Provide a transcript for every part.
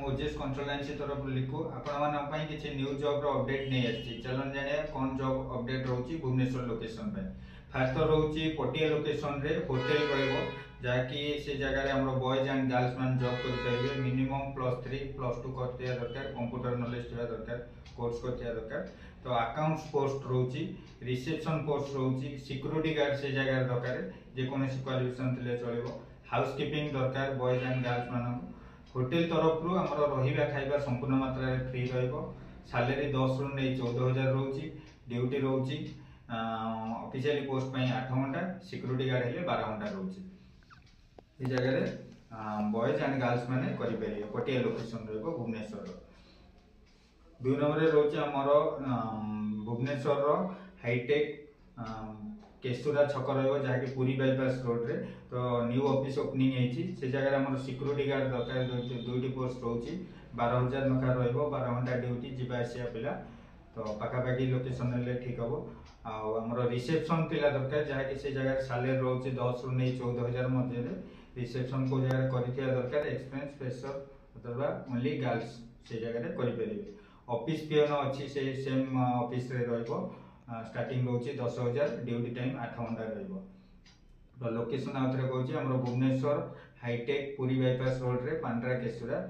ओजेएस consultancy तरफ लिखु आपण किसी न्यू जॉब रो अपडेट नहीं आछि। चलन जाने कौन जॉब अपडेट रहउची भुवनेश्वर लोकेशन पे। फास्ट रहउची पटिया लोकेशन रे होटल रहइबो जाकि से जगह रे हमरो boys and girls man job कर परिबे। मिनिमम +3 +2 करते दरकार, कंप्यूटर नॉलेज थिया दरकार, कोर्स करते दरकार। तो अकाउंट्स पोस्ट रहउची, रिसेप्शन पोस्ट रहउची, सिक्योरिटी गार्ड से जगह रे दरकार जे कोनोसी क्वालिफिकेशन थिले चलिबो। हाउसकीपिंग दरकार बॉयज एंड गर्ल्स मानन। होटल तरफ रु हमरो रहिबा खाइबा संपूर्ण मात्रा रे फ्री रहइबो। सैलरी 10 रु नै 14000 रहउची। ड्यूटी रहउची ऑफिशियली पोस्ट पई 8 घंटा, सिक्योरिटी गार्ड हेले 12 घंटा रहउची। ए जगह रे बॉयज एंड गर्ल्स माने करि परिबे। पटिया लोकेशन रहइबो भुवनेश्वर। 2 नंबर रे रहउची हमरो भुवनेश्वर रो हाईटेक केसुरा छक रहिबो जाकि पुरी बाईपास रोड रे। तो न्यू ऑफिस ओपनिंग हेची से जगह रे हमर सिक्योरिटी गार्ड दरकार दुईटी पोस्ट रहउची। 12000 नखा रहइबो, 12 घंटा ड्यूटी जिबा आसिया पिला। तो पाखापाखी लोकेशन हेले ठीक हबो। आ हमर रिसेप्शन पिला दरकार जाकि से जगह रे सैलरी रहउची 10 रु नै 14000 मध्ये रे। रिसेप्शन को जगह रे करिथिया दरकार एक्सपीरियंस फ्रेशर अथवा ओनली गर्ल्स से जगह रे करि परिबे। ऑफिस पियन अछि से सेम ऑफिस रे रहइबो। स्टार्टिंग रोचे 10,000, ड्यूटी टाइम 8 घंटा रहिबो। तो लोकेशन आउथरे कहूची हमरो Bhubaneswar hitech Puri bypass road रे पांड्रा केसुरा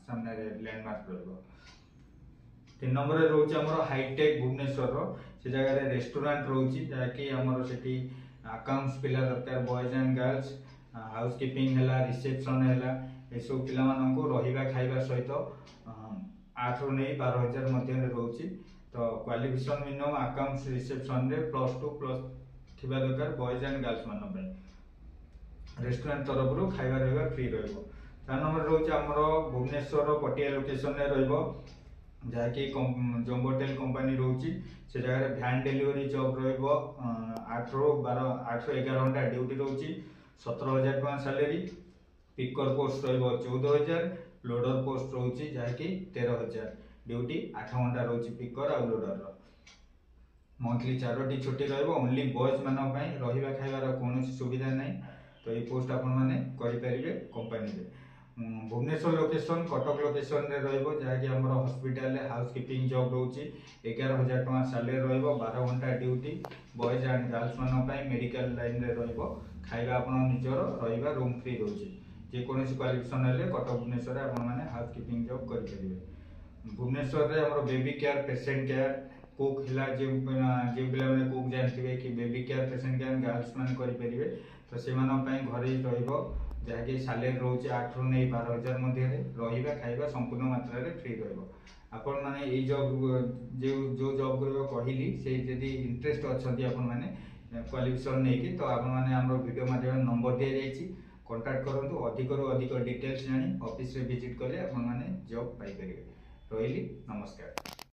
सामने रे लैंडमार्क रहइबो। 3 नंबर रे रोचे हमरो हाईटेक भुवनेश्वर रो से जगह रे रेस्टोरेंट रोची जाकि हमरो सेठी अकाउंट्स पिला दरकार बॉयज एंड गर्ल्स, हाउसकीपिंग हैला, रिसेप्शन हैला, ए सब पिला मानन को रहिबा खाइबा सहित 8 रु नै 12000 मध्ये रे रोची। तो क्वालिफिकेशन मिनिमम अकाउंट्स रिसेप्शन रे +2+ थिबा दरकार बॉयज एंड गर्ल्स मानन पे। रेस्टोरेंट तरफ रु खाइबा रहबा फ्री रहइबो। 4 नंबर रहउची हमरो भुवनेश्वर पटिया लोकेशन रे रहइबो जाकि जम्बोटेल कंपनी रहउची से जगह रे वैन डिलीवरी जॉब रहइबो। 8 रु 11 घंटा ड्यूटी रहउची। 17000 टका सैलरी। पिकर पोस्ट रहइबो 14000, लोडर पोस्ट रहउची जाकि 13000, ड्यूटी 8 घंटा रहउची पिकर आ लोडर रो। मंथली 4टी छुट्टी रहइबो। ओनली बॉयज मानन पई रहिबा खाइबार कोनोसी सुविधा नै। तो ए पोस्ट आपन माने करि परिबे कंपनी रे। भुवनेश्वर लोकेशन कटक लोकेशन रे रहइबो जाकि हमर हॉस्पिटल रे हाउसकीपिंग जॉब रहउची। 11000 टका सैलरी रहइबो। 12 घंटा ड्यूटी बॉयज एंड गर्ल्स मानन पई मेडिकल लाइन रे रहइबो। खाइबा आपन निजर रहिबा रूम फ्री रहउची। जे कोनोसी क्वालिफिकेशन हेले कटक भुवनेश्वर रे आपन माने हाउसकीपिंग जॉब करि परिबे। भुवनेश्वर रे हमरो baby care, patient care, cook हिला जे पिला माने कुक जानथिबे कि baby care, patient care girls माने करि परिबे। तो से मानन पई घरे रहइबो जाकि सैलरी रहउची 8 रु नै 12000 मध्ये रे। रहिबा खाइबा संपूर्ण मात्रा रे फ्री रहइबो। आपन माने ए जॉब जो जॉब करबो कहिली से जदी इंटरेस्ट अछंती आपन माने क्वालिफिकेशन नै कि तो आपन माने हमरो वीडियो माध्यम नंबर दे जाईची, कांटेक्ट करंतु। अधिक रु अधिक डिटेल्स जानि ऑफिस रे विजिट करले आपन माने जॉब पाई परिबे। रहिली नमस्कार।